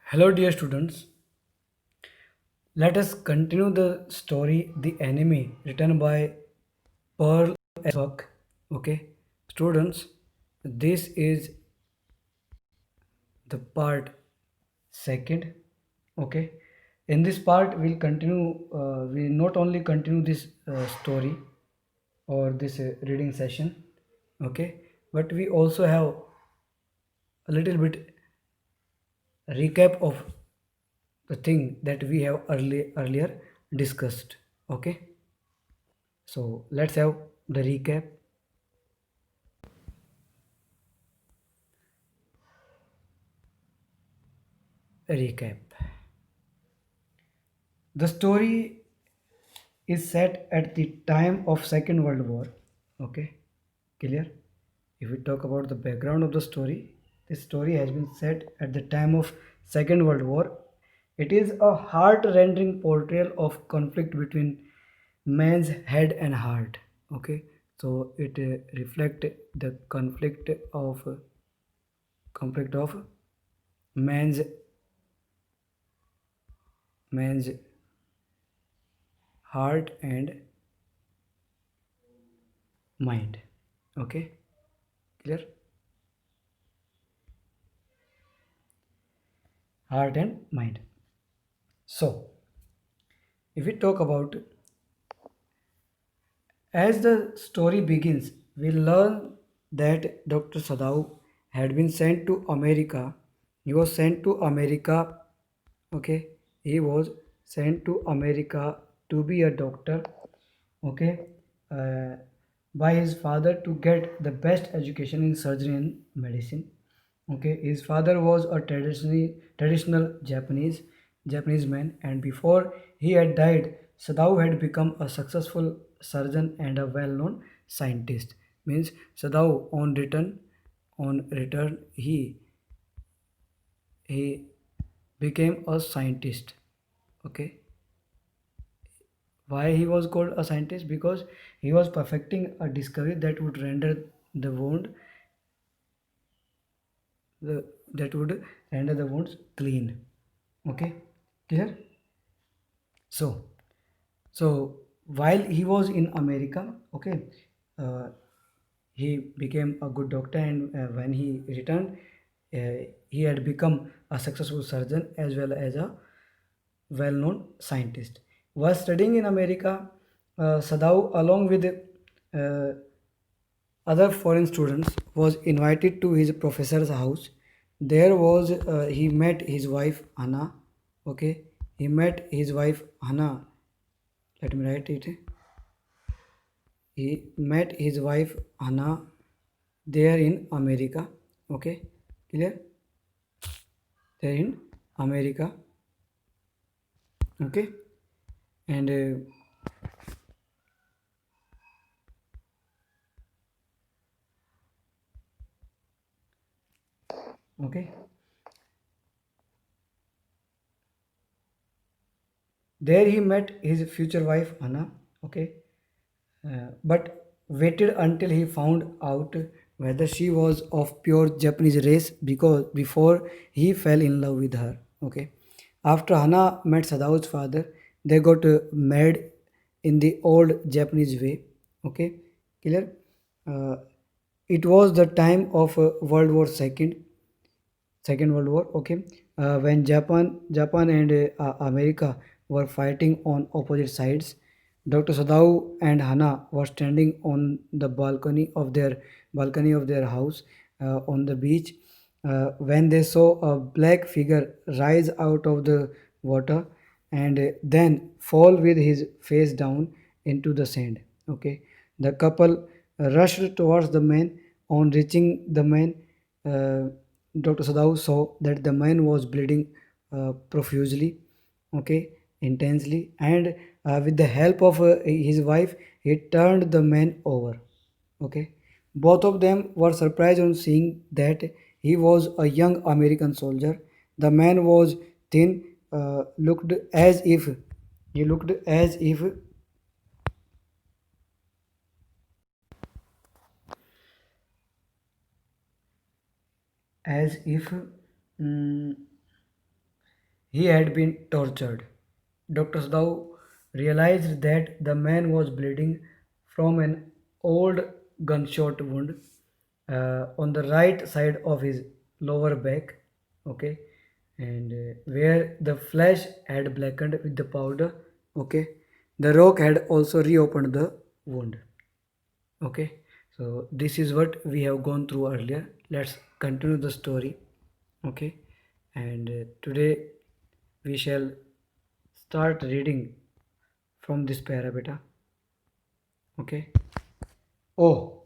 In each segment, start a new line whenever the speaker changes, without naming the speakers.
Hello, dear students. Let us continue the story The Enemy, written by Pearl S. Buck. Okay, students, this is the part second. Okay, in this part, we'll continue, we not only continue this story or this reading session, okay, but we also have a little bit recap of the thing that we have earlier discussed. Okay, so let's have the recap. The story is set at the time of Second World War. Okay, clear? If we talk about the background of the story, this story has been set at the time of Second World War. It is a heart-rending portrayal of conflict between man's head and heart. Okay, so it reflect the conflict of man's man's heart and mind. Okay, clear? Heart and mind. So if we talk about, as the story begins, we learn that Dr. Sadao had been sent to America. He was sent to America. Okay, he was sent to America to be a doctor. Okay, uh, by his father to get the best education in surgery and medicine. Okay, his father was a traditional Japanese man, and before he had died, Sadao had become a successful surgeon and a well-known scientist. Means Sadao on return he became a scientist. Okay, why he was called a scientist? Because he was perfecting a discovery that would render the wound the that would render the wounds clean. Okay, clear? So so while he was in America, okay, uh, he became a good doctor, and when he returned, he had become a successful surgeon as well as a well-known scientist. While studying in America, Sadao, along with other foreign students, was invited to his professor's house. There was he met his wife Anna. Okay, he met his wife Anna. Let me write it. He met his wife Anna there in America. Okay, clear? There in America. Okay, and okay, there he met his future wife Anna. Okay, but waited until he found out whether she was of pure Japanese race because before he fell in love with her. Okay, after Hana met Sadao's father, they got married in the old Japanese way. Okay, clear? Uh, it was the time of World War Second World War. Okay, when Japan and America were fighting on opposite sides, Dr. Sadao and Hana were standing on the balcony of their house on the beach when they saw a black figure rise out of the water and then fall with his face down into the sand. Okay, the couple rushed towards the man. On reaching the man, uh, Dr. Sadao saw that the man was bleeding profusely, okay, intensely, and with the help of his wife, he turned the man over. Okay, both of them were surprised on seeing that he was a young American soldier. The man was thin, looked as if he looked as if mm, he had been tortured. Dr. Sadao realized that the man was bleeding from an old gunshot wound on the right side of his lower back, okay, and where the flesh had blackened with the powder, okay. The rock had also reopened the wound, okay. So this is what we have gone through earlier. Let's continue the story, okay. And today we shall start reading from this para beta, okay. Oh,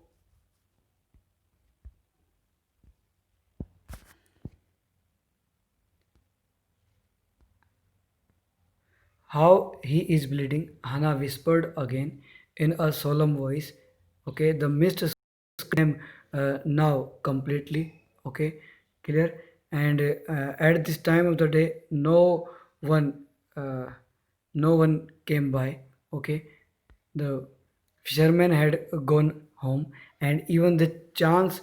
how he is bleeding, Hannah whispered again in a solemn voice. Okay, the mist screamed now completely. Okay, clear. And at this time of the day, one, uh, no one came by. Okay, the fisherman had gone home, and even the chance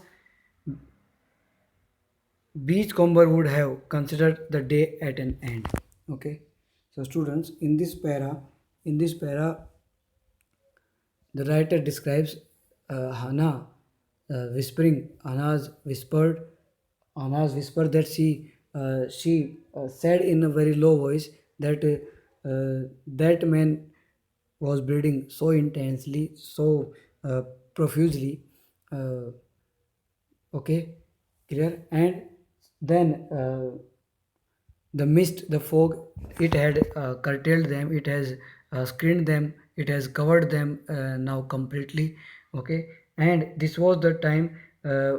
beachcomber would have considered the day at an end. Okay, so students, in this para, the writer describes Hannah whispering. Anna's whispered that she said in a very low voice that that man was bleeding so intensely, so profusely. Uh, okay, clear. And then the mist, the fog, it had curtailed them, it has screened them, it has covered them now completely, okay. And this was the time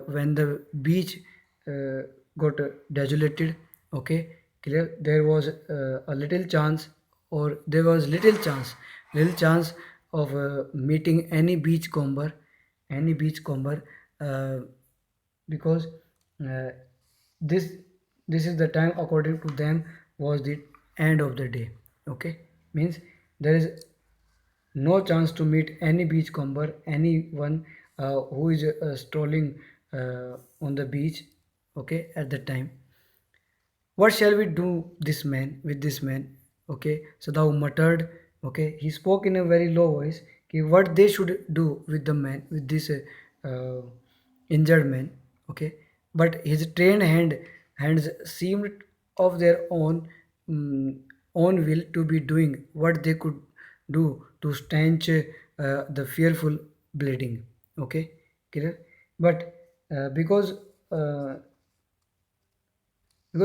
when the beach uh, got desolated, okay, clear. There was a little chance, or there was little chance of meeting any beachcomber, uh, because uh, this this is the time according to them was the end of the day, okay. Means there is no chance to meet any beachcomber, anyone who is strolling on the beach, okay, at the time. What shall we do this man with this man, okay. So thou muttered, okay, he spoke in a very low voice, okay, what they should do with the man, with this injured man, okay. But his trained hands seemed of their own will to be doing what they could do to stanch the fearful bleeding, okay, clear. But uh, because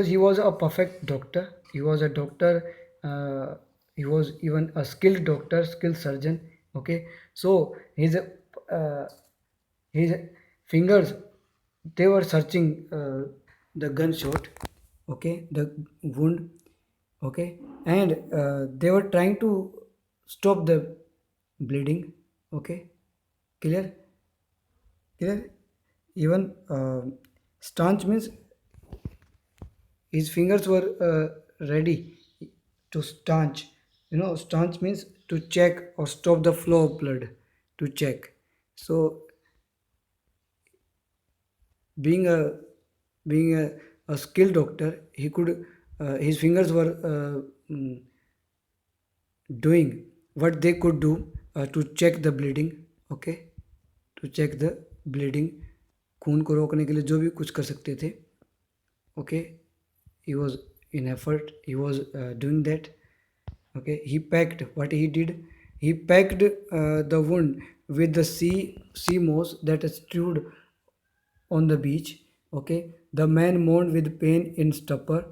he was a perfect doctor, he was a doctor, uh, he was even a skilled doctor, skilled surgeon, okay. So uh, his fingers, they were searching the gunshot, okay, the wound, okay. And they were trying to stop the bleeding, okay, clear, clear. Even stanch means his fingers were ready to stanch. You know, stanch means to check or stop the flow of blood, to check. So being a being a skilled doctor, he could his fingers were doing what they could do to check the bleeding, okay, to check the bleeding, खून को रोकने के लिए जो भी कुछ कर सकते थे, okay. He was in effort, he was doing that, okay. He packed, what he did, he packed the wound with the sea moss that strewed on the beach, okay. The man moaned with pain in stupor,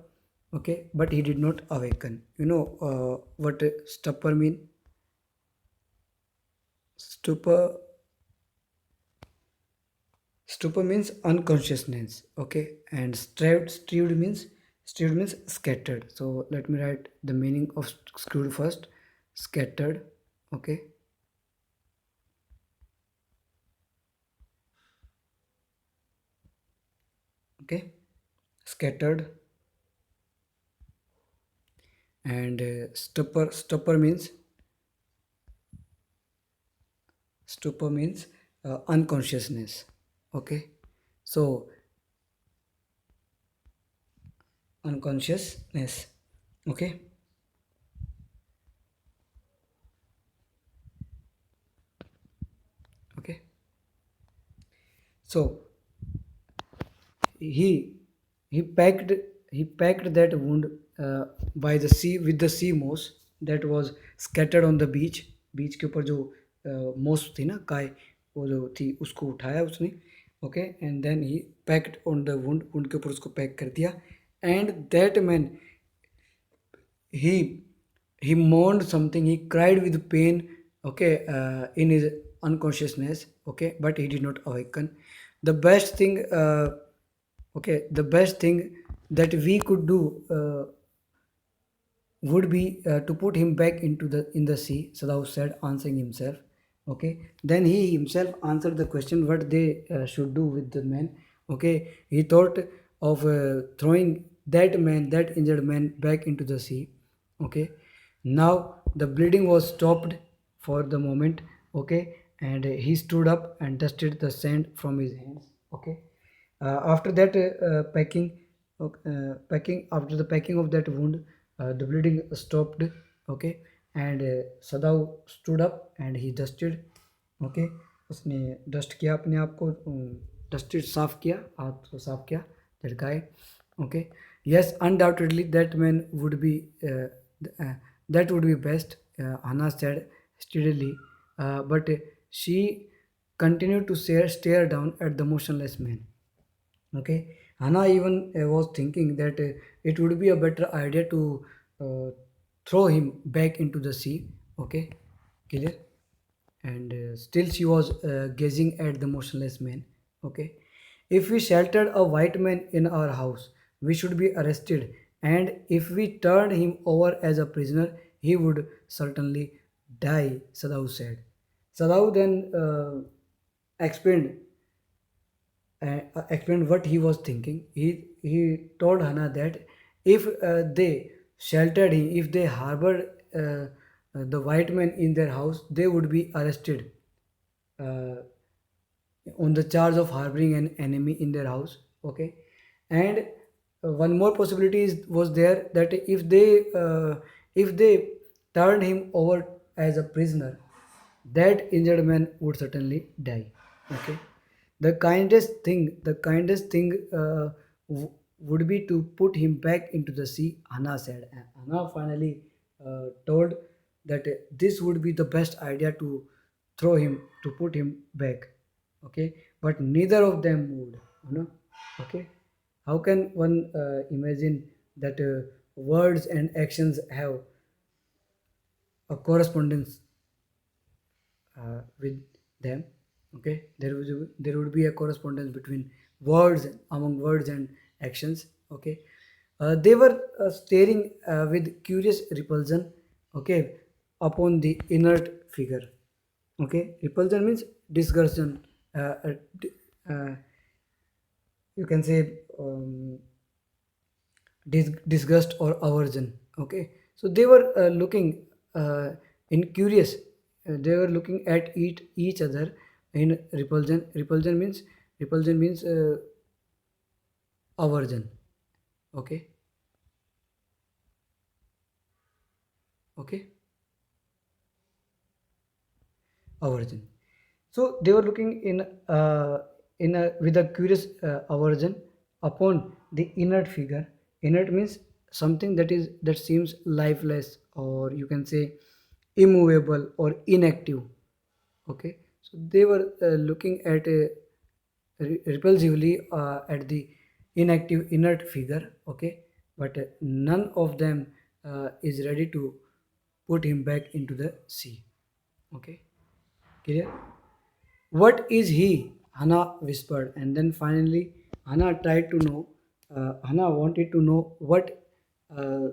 okay, but he did not awaken. You know what stupor mean? Stupor, stupor means unconsciousness, okay. And strewed means scattered. So let me write the meaning of screwed first. Scattered, okay. Okay, scattered. And stupor means unconsciousness, okay. So unconsciousness, Okay. Okay. So he he packed he packed that wound by the sea with the sea moss that was scattered on the beach. बीच के ऊपर जो मोस थी ना काय, वो जो थी उसको उठाया उसने. Okay, and then he packed on the wound, wound के ऊपर उसको पैक कर दिया. And that man, he he moaned something, he cried with pain. Okay, in his unconsciousness. Okay, but he did not awaken. The best thing, okay, the best thing that we could do would be to put him back into the in the sea, Sadhu said, answering himself. Okay, then he himself answered the question what they should do with the man. Okay, he thought of throwing that man, that injured man, back into the sea. Okay, now the bleeding was stopped for the moment. Okay, and he stood up and dusted the sand from his hands. Okay, after that packing, after the packing of that wound, the bleeding stopped. Okay, and Sadhu stood up and he dusted. Okay, उसने dust किया अपने आप को, dusted, साफ किया, हाथ को साफ किया, झटकाए. Okay, yes, undoubtedly that man would be that would be best, Hannah said steadily, but she continued to stare down at the motionless man. Okay, Hannah even was thinking that it would be a better idea to uh, throw him back into the sea. Okay, clear? And still she was gazing at the motionless man. Okay, if we sheltered a white man in our house, we should be arrested, and if we turned him over as a prisoner, he would certainly die, Sadhu said. Sadhu then explained explained what he was thinking. He told Hannah that if they sheltered him, if they harbored the white man in their house, they would be arrested uh, on the charge of harboring an enemy in their house. Okay, and one more possibility was there, that if they turned him over as a prisoner, that injured man would certainly die. Okay, the kindest thing would be to put him back into the sea, Hannah said. And Hannah finally told that this would be the best idea, to throw him, to put him back. Okay, but neither of them moved, you know. Okay, how can one imagine that words and actions have a correspondence with them? Okay, there would be a correspondence between words, among words and actions. Okay, they were staring with curious repulsion, okay, upon the inert figure. Okay, repulsion means disgustion, d- uh, you can say disgust or aversion. Okay, so they were looking in curious, they were looking at each other in repulsion. Repulsion means aversion. Okay. Okay, aversion. So they were looking in a with a curious aversion upon the inert figure. Inert means something that seems lifeless, or you can say immovable or inactive. Okay, so they were looking at repulsively at the inactive inert figure. Okay, but none of them is ready to put him back into the sea. Okay, clear? What is he? Hannah whispered, and then finally, Hannah tried to know. Hannah wanted to know what uh,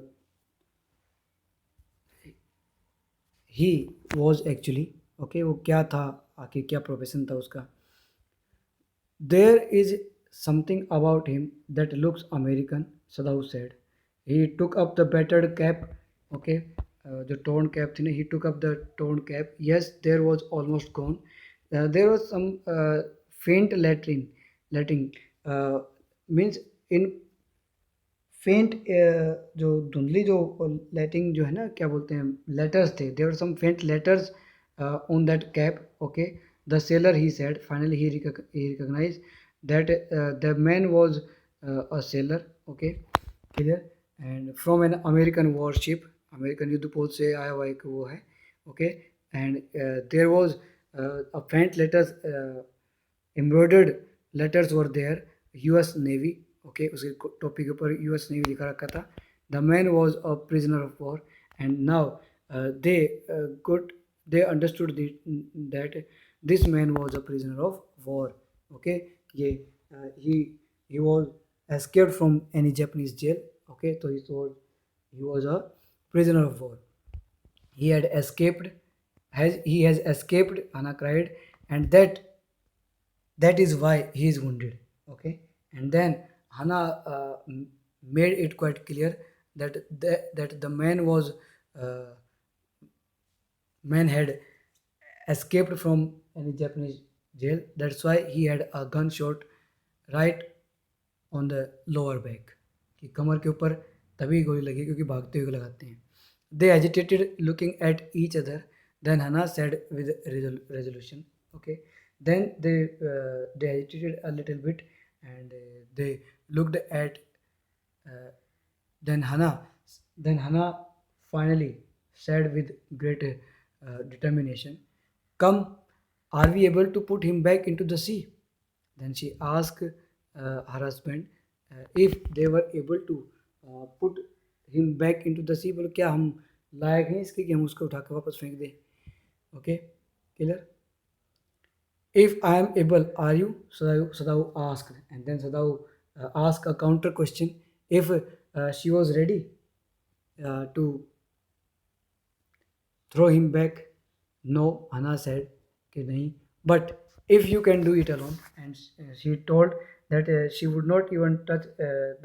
he was actually. Okay, वो क्या था, आखिर क्या profession था उसका. There is something about him that looks American, Sadhu said. He took up the battered cap. Okay, the torn cap thing. He took up the torn cap. Yes, there was almost gone. There was some faint Latin. Latin means in फेंट जो धुंधली जो lighting जो है ना, क्या बोलते हैं, लेटर्स थे, there some faint letters on that cap. Okay, the sailor he said, finally he recognized that the man was a sailor. Okay, clear. And from an American warship, American युद्धपोत से आया हुआ एक वो है. Okay, and there was a faint letters, embroidered letters were there, US Navy. Okay, उसके topic के ऊपर यूएस नेवी लिखा रखा था. The man was a prisoner of war, and now they good they understood that this man was a prisoner of war. Okay, ये he was escaped from any Japanese jail. Okay, so he was a prisoner of war. He had escaped, he has escaped, Anna cried, and that is why he is wounded. Okay, and then Hannah made it quite clear that the uh, man had escaped from any Japanese jail. That's why he had a gunshot right on the lower back, कि कमर के ऊपर तभी गोली लगी क्योंकि भागते हुए लगाते हैं. They agitated looking at each other, then Hana said with resolution. Okay, then they agitated a little bit and they looked at, then hana then hana finally said with great determination, come, are we able to put him back into the sea? Then she asked her husband if they were able to put him back into the sea. बोलो क्या हम लायक हैं इसके कि हम उसको उठा के वापस फेंक दें? Okay, clear. If I am able, are you? Sadhu asked, and then Sadhu asked a counter question. If she was ready to throw him back, no, Hannah said कि नहीं. But if you can do it alone, and she told that she would not even touch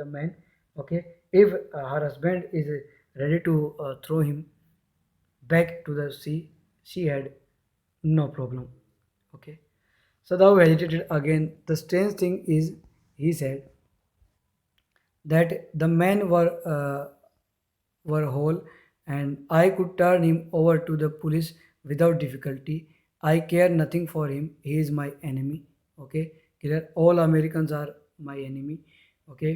the man. Okay, if her husband is ready to throw him back to the sea, she had no problem. Okay, so thou hesitated again. The strange thing is, he said, that the men were whole, and I could turn him over to the police without difficulty. I care nothing for him. He is my enemy. Okay, clear. All Americans are my enemy. Okay,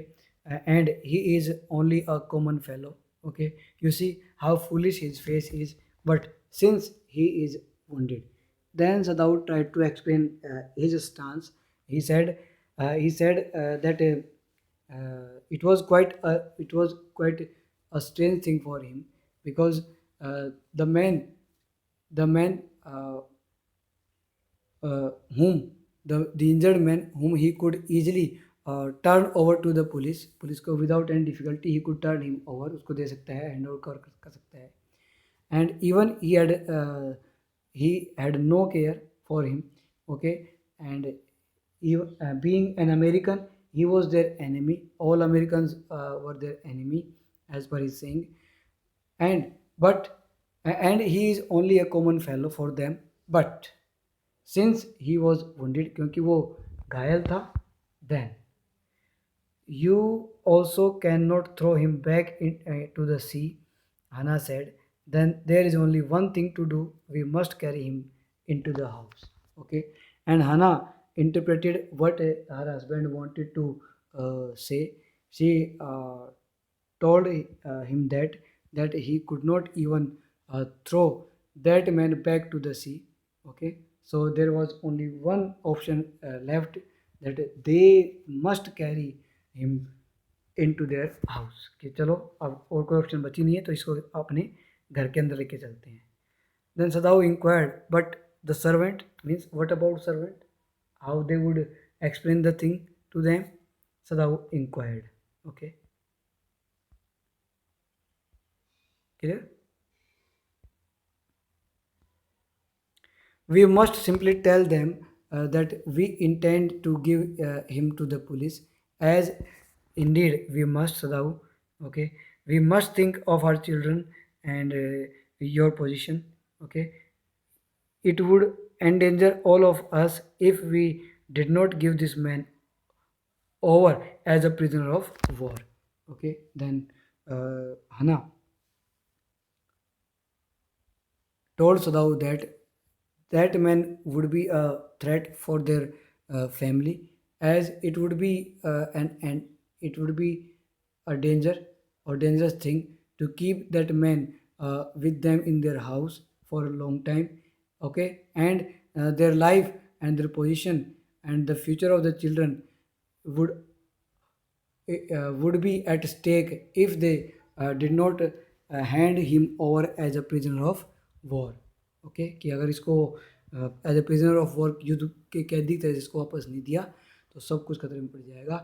and he is only a common fellow. Okay, you see how foolish his face is. But since he is wounded, then Sadhu tried to explain his stance. He said that. It was quite a strange thing for him, because uh, the man the man whom the injured man whom he could easily turn over to the police को without any difficulty he could turn him over, उसको दे सकता है, hand over कर सकता है. And even he had no care for him. Okay, and being an American, he was their enemy. All Americans were their enemy, as per his saying. And but and he is only a common fellow for them. But since he was wounded, क्योंकि वो घायल था, then you also cannot throw him back to the sea, Hannah said. Then there is only one thing to do. We must carry him into the house. Okay. And Hannah interpreted what her husband wanted to say. She told him that he could not even throw that man back to the sea. Okay. So there was only one option left, that they must carry him into their house, कि चलो अब और कोई option बची नहीं है तो इसको अपने घर के अंदर लेके चलते हैं. Then Sadao inquired, but the servant, means what about servant, how they would explain the thing to them. Sadao inquired. Okay, clear. We must simply tell them that we intend to give him to the police, as indeed we must, Sadhu. Okay, we must think of our children and your position. Okay, it would endanger all of us if we did not give this man over as a prisoner of war. Okay, then Hana told Sadao that that man would be a threat for their family, as it would be and it would be a danger or dangerous thing to keep that man with them in their house for a long time. Okay, and their life and their position and the future of the children would would be at stake if they did not hand him over as a prisoner of war. Okay कि अगर इसको as a prisoner of war युद्ध के कैदी थे जिसको वापस नहीं दिया तो सब कुछ खतरे में पड़ जाएगा.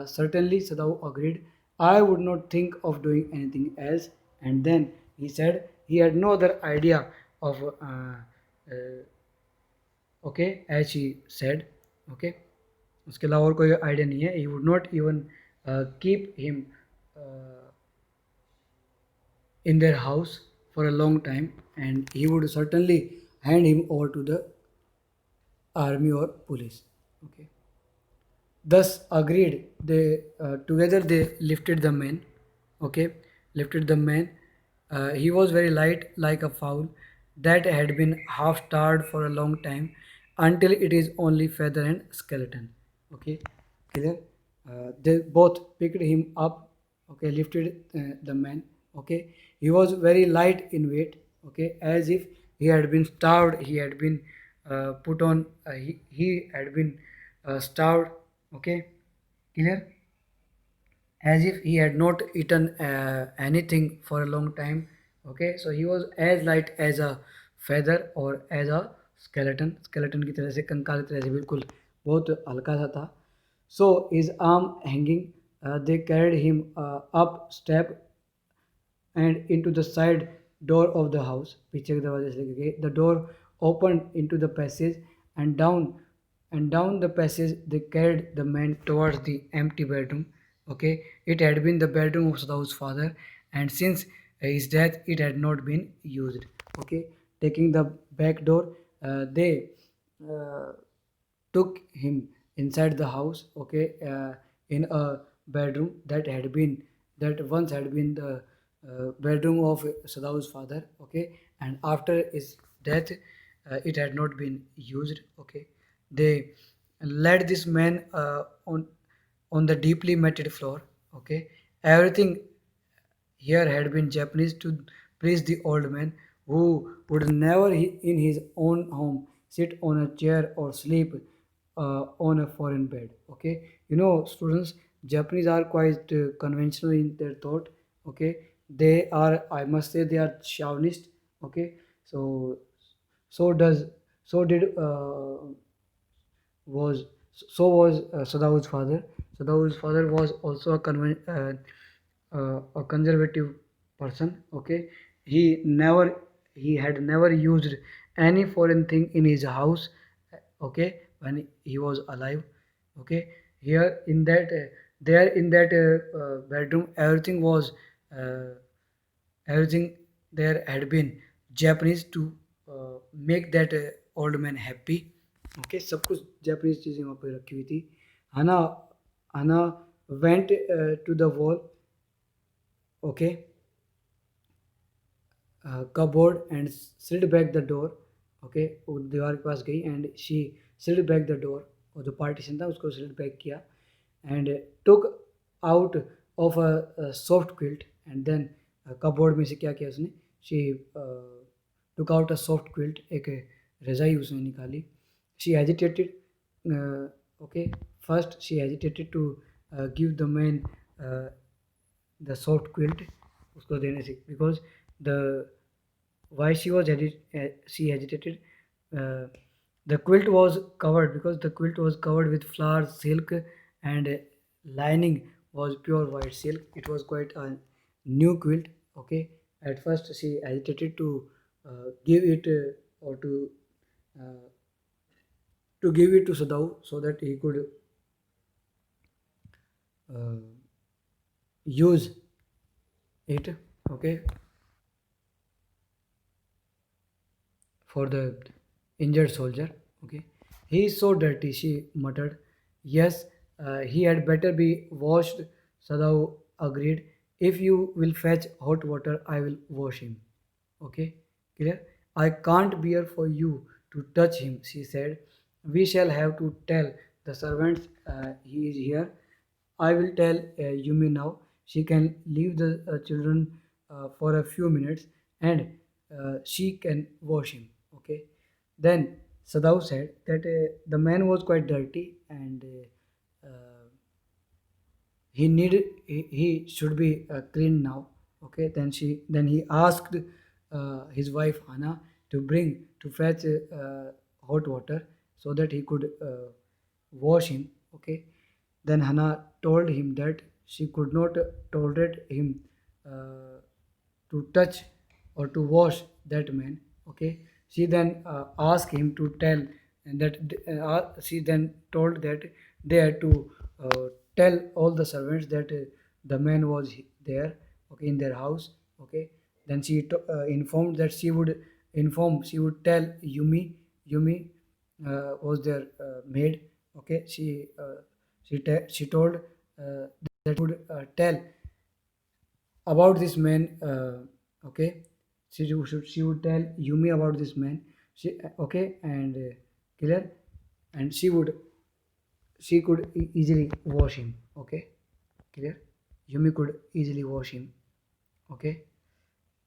Certainly Sadao agreed. I would not think of doing anything else. And then he said he had no other idea of okay, as she said. Okay, उसके अलावा और कोई आइडिया नहीं है. He would not even keep him in their house for a long time, and he would certainly hand him over to the army or police. Okay, thus agreed, they together they lifted the man. Okay, lifted the man. He was very light, like a fowl that had been half starved for a long time, until it is only feather and skeleton. Okay, clear. They both picked him up. Okay, lifted the man. Okay, he was very light in weight. Okay, as if he had been starved. He had been put on. He had been starved. Okay, clear, as if he had not eaten anything for a long time. Okay, so he was as light as a feather or as a skeleton की तरह से, कंकाल की तरह से, बिल्कुल बहुत हल्का सा था. So his arm hanging, they carried him up step and into the side door of the house. पीछे के दरवाजे से लेके गए. The door opened into the passage, and down the passage they carried the man towards the empty bedroom. Okay, it had been the bedroom of Sadao's father, and since his death it had not been used. Okay, taking the back door, they uh, took him inside the house. Okay, in a bedroom that once had been the bedroom of Sadao's father. Okay, and after his death it had not been used. Okay, they led this man on the deeply matted floor. Okay, everything here had been Japanese to please the old man, who would never in his own home sit on a chair or sleep on a foreign bed. Okay, students, Japanese are quite conventional in their thought. Okay, they are, I must say, they are chauvinist. Okay, so so does so did was so was Sadao's father. Sadao's father was also a conservative person. Okay, he had never used any foreign thing in his house. Okay, when he was alive. Okay, here in that there in that bedroom, uh, everything there had been Japanese to make that old man happy. Okay, सब कुछ Japanese चीज़ें वहाँ पे रखी हुई थी. हना हना went to the wall. Okay, cupboard and slid back the door. Okay, वो दीवार के पास गई and she slid back the door, और जो partition था उसको slid back किया, and took out of a soft quilt. And then cupboard में से क्या किया उसने, she took out a soft quilt, एक रज़ाई उसने निकाली. She hesitated. Okay, first she hesitated to give the man uh, the soft quilt उसको देने से, because the why she hesitated, uh, the quilt was covered, because the quilt was covered with flowers, silk, and lining was pure white silk. It was quite a new quilt. Okay, at first she hesitated to give it or uh, to give it to Sadao so that he could uh, use it. Okay, for the injured soldier. Okay, he is so dirty, she muttered. Yes, he had better be washed. Sadao agreed. If you will fetch hot water, I will wash him. Okay, clear? I can't bear for you to touch him, she said. We shall have to tell the servants he is here. I will tell Yumi now. She can leave the children for a few minutes, and she can wash him. Okay. Then Sadao said that the man was quite dirty, and he should be clean now. Okay. Then he asked his wife Hannah to fetch hot water so that he could wash him. Okay. Then Hannah told him that she could not tolerate him uh, to touch or to wash that man. Okay. She then asked him to tell, and that she then told that they had to tell all the servants that the man was there. Okay, in their house. Okay. Then informed that she would tell Yumi was their maid. Okay. She told that would tell about this man. Okay, she would tell Yumi about this man. Okay, and clear, and she could easily wash him. Okay, clear. Yumi could easily wash him. Okay.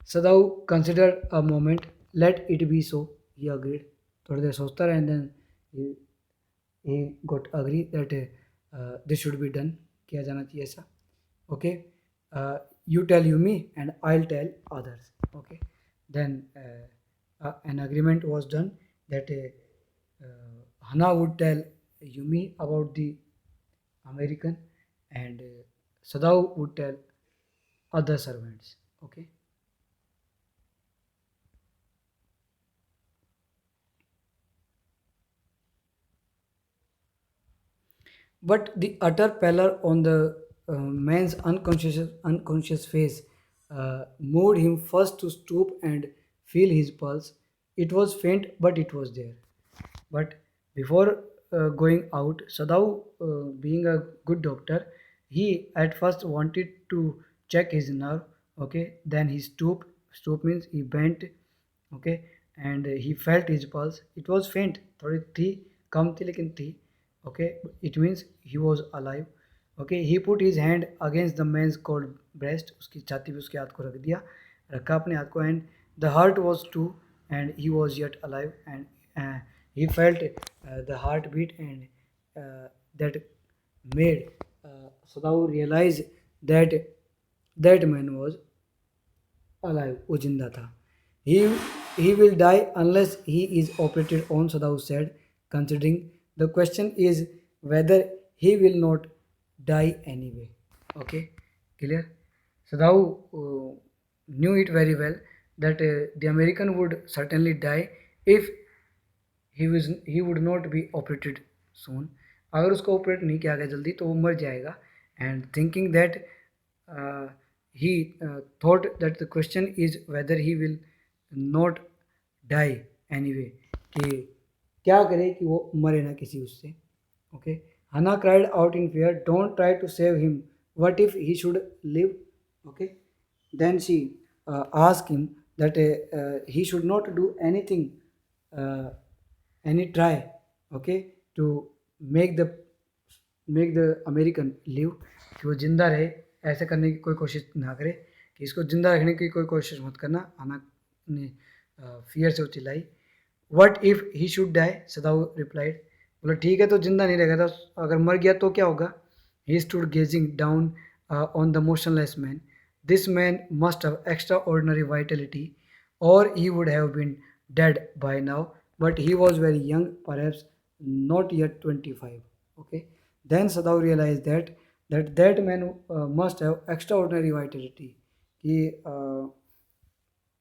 Sadao considered a moment. Let it be so. He agreed. थोड़ी देर सोचता रहा, and then he, he got agree that this should be done. किया जाना चाहिए ऐसा. Okay. You tell Yumi and I'll tell others. Okay. Then an agreement was done that Hannah would tell Yumi about the American, and Sadao would tell other servants. Okay. But the utter pallor on the man's unconscious face moved him first to stoop and feel his pulse. It was faint, but it was there. But before going out, Sadao, being a good doctor, he at first wanted to check his nerve. Okay, then he stooped. Stoop means he bent. Okay, and he felt his pulse. It was faint, थोड़ी थी, कम थी लेकिन थी. Okay, it means he was alive. Okay, he put his hand against the man's cold breast. उसकी छाती पे उसके हाथ को रख दिया, रखा अपने हाथ को, and the heart was too, and he was yet alive, and he felt the heartbeat, and that made Sadao realize that that man was alive, वो जिंदा था. He he will die unless he is operated on, Sadao said, considering the question is whether he will not die anyway. Okay, clear? Sadao knew it very well that the American would certainly die if he would not be operated soon. अगर उसको operate नहीं किया गया जल्दी तो वो मर जाएगा. And thinking that he thought that the question is whether he will not die anyway, कि क्या करे कि वो मरे ना किसी उससे. Okay. Hannah cried out in fear, don't try to save him. What if he should live? Okay. Then she asked him that he should not do anything, uh, any try, okay, to make the American live, कि वो ज़िंदा रहे. ऐसे करने की कोई कोशिश ना करे, कि इसको ज़िंदा रखने की कोई कोशिश मत करना. आना ने फियर से वो चिल्लाई. What if he should die, Sadao replied. बोला ठीक है तो ज़िंदा नहीं रहेगा, तो अगर मर गया तो क्या होगा. He stood gazing down on the motionless man. This man must have extraordinary vitality, और he would have been dead by now, but he was very young, perhaps not yet 25. Okay. Then Sadao realized that man must have extraordinary vitality. कि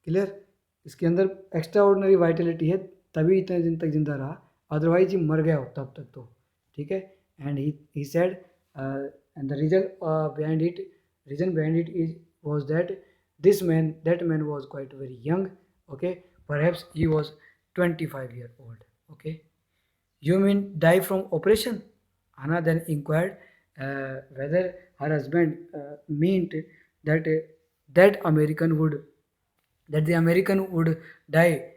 clear, इसके अंदर extra ordinary Vitality है, तभी इतने दिन तक जिंदा रहा, अदरवाइज ही मर गया हो तब तक तो. ठीक है. And he said, and the reason behind it is was that that man was quite very young. Okay, perhaps he was 25 year old. Okay. You mean die from operation? Hannah then inquired. whether her husband meant that that American would that the American would die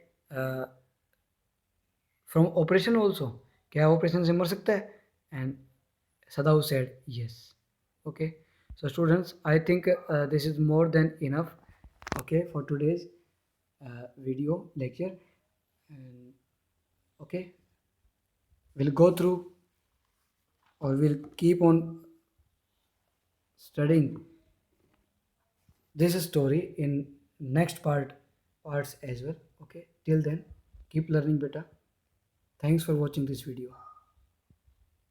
from operation also. क्या operation से मर सकता है? And Sadhu said yes. Okay. So students, I think this is more than enough. Okay, for today's video lecture. And okay, we'll go through or we'll keep on studying this story in next parts as well. Okay, till then keep learning beta. Thanks for watching this video.